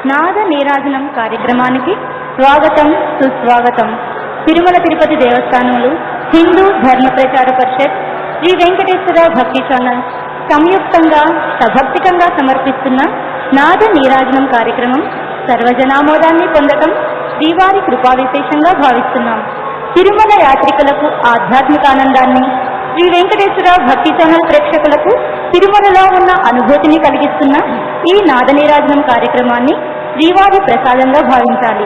నాద నీరాజనం కార్యక్రమానికి స్వాగతం సుస్వాగతం. తిరుమల తిరుపతి దేవస్థానంలో హిందూ ధర్మ ప్రచార పరిషత్, శ్రీ వెంకటేశ్వర భక్తి ఛానల్ సంయుక్తంగా సభక్తికంగా సమర్పిస్తున్న నాద నీరాజనం కార్యక్రమం సర్వజనామోదాన్ని పొందటం శ్రీవారి కృపా విశేషంగా భావిస్తున్నాం. తిరుమల యాత్రికులకు ఆధ్యాత్మిక ఆనందాన్ని, శ్రీ వెంకటేశ్వర భక్తి ఛానల్ ప్రేక్షకులకు తిరుమలలో ఉన్న అనుభూతిని కలిగిస్తున్న ఈ నాద నీరాజనం కార్యక్రమాన్ని శ్రీవారి ప్రసాదంగా భావించాలి.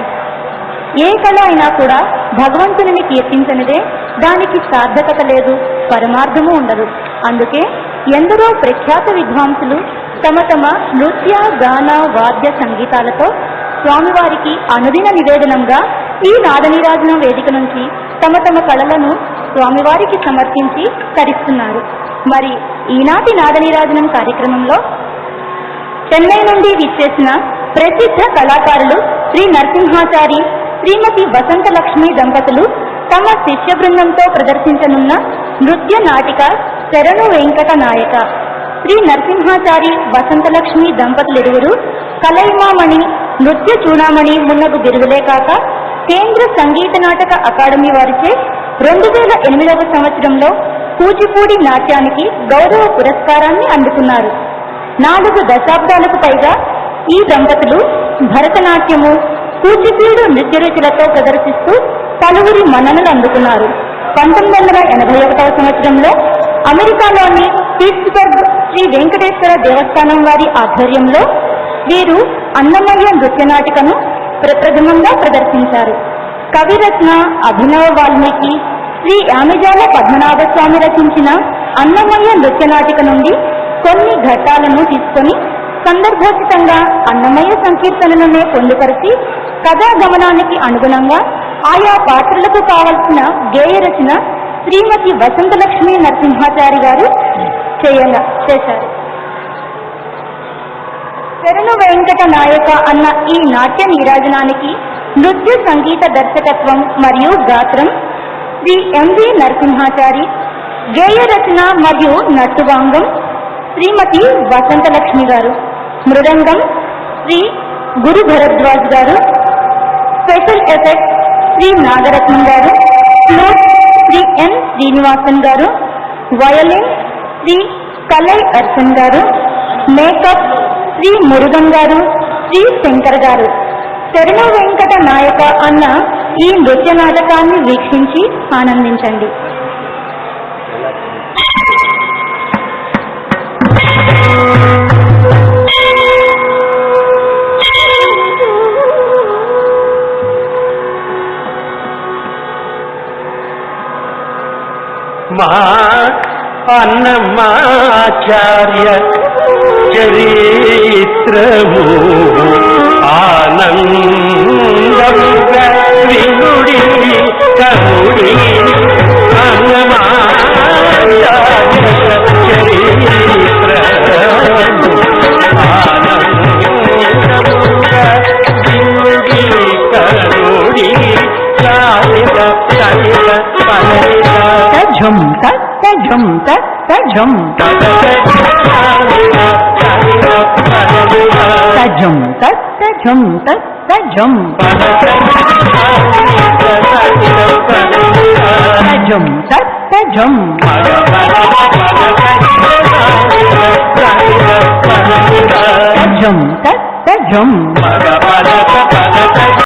ఏ కళ అయినా కూడా భగవంతుని కీర్తించనిదే దానికి సార్థకత లేదు, పరమార్థము ఉండదు. అందుకే ఎందరో ప్రఖ్యాత విద్వాంసులు తమ తమ నృత్య గాన వాద్య సంగీతాలతో స్వామివారికి అనుదిన నివేదనంగా ఈ నాదనీరాజనం వేదిక నుంచి తమ తమ కళలను స్వామివారికి సమర్పించి తరిస్తున్నారు. మరి ఈనాటి నాదనీరాజనం కార్యక్రమంలో చెన్నై నుండి విచ్చేసిన ప్రసిద్ధ కళాకారులు శ్రీ నరసింహాచారి, శ్రీమతి వసంతలక్ష్మి దంపతులు తమ శిష్య బృందంతో ప్రదర్శించనున్న నృత్య నాటిక శరణు వెంకట నాయక. శ్రీ నరసింహాచారి, వసంతలక్ష్మి దంపతులిరువురు కలైమామణి, నృత్య చూడామణి మున్నగు బిరుదులే కాక కేంద్ర సంగీత నాటక అకాడమీ వారిచే 2008వ సంవత్సరంలో కూచిపూడి నాట్యానికి గౌరవ పురస్కారాన్ని అందుకున్నారు. 4 దశాబ్దాలకు పైగా ఈ దంపతులు భరతనాట్యము, కూచిపూడి నృత్య రుచులతో ప్రదర్శిస్తూ పలువురి మన్ననలు అందుకున్నారు. 1981వ సంవత్సరంలో అమెరికాలోని పిట్స్బర్గ్ శ్రీ వెంకటేశ్వర దేవస్థానం వారి ఆధ్వర్యంలో వీరు అన్నమయ్య నృత్య నాటికను ప్రప్రథమంగా ప్రదర్శించారు. కవిరత్న అభినవ వాల్మీకి, శ్రీ యామిజాల పద్మనాభ స్వామి రచించిన అన్నమయ్య నృత్య నాటిక నుండి కొన్ని ఘట్టాలను తీసుకొని సందర్భోచితంగా అన్నమయ్య సంకీర్తనలనే పొందుపరిచి కథాగమనానికి అనుగుణంగా ఆయా పాత్రలకు కావలసిన గేయ రచన శ్రీమతి వసంతలక్ష్మి నరసింహాచారి గారు చేశారు. శరణు వెంకట నాయక అన్న ఈ నాట్య నీరాజనానికి నృత్య సంగీత దర్శకత్వం మరియు గాత్రం శ్రీ ఎంవి నరసింహాచారి, గేయ రచన మరియు నట్టువాంగం శ్రీమతి వసంతలక్ష్మి గారు, మృదంగం శ్రీ గురు భరద్వాజ్ గారు, స్పెషల్ ఎఫెక్ట్ శ్రీ నాగరత్నం గారు, ఫ్లూట్ శ్రీ ఎన్ శ్రీనివాసన్ గారు, వయలిన్ శ్రీ కలై అర్చన్ గారు, మేకప్ శ్రీ మురుగన్ గారు, శ్రీ శంకర్ గారు. శరణు వెంకట నాయక అన్న ఈ నృత్య నాటకాన్ని వీక్షించి ఆనందించండి. మా అన్నమాచార్య చరిత్రము ఆనందంగా వినుడి కనుడి. అన్నమాచార్య చరిత్రము ఆనందంగా వినుడి కనుడి. ఝం ఝం ఝం ఝం ఝం ఝం ఝం ఝం ఝం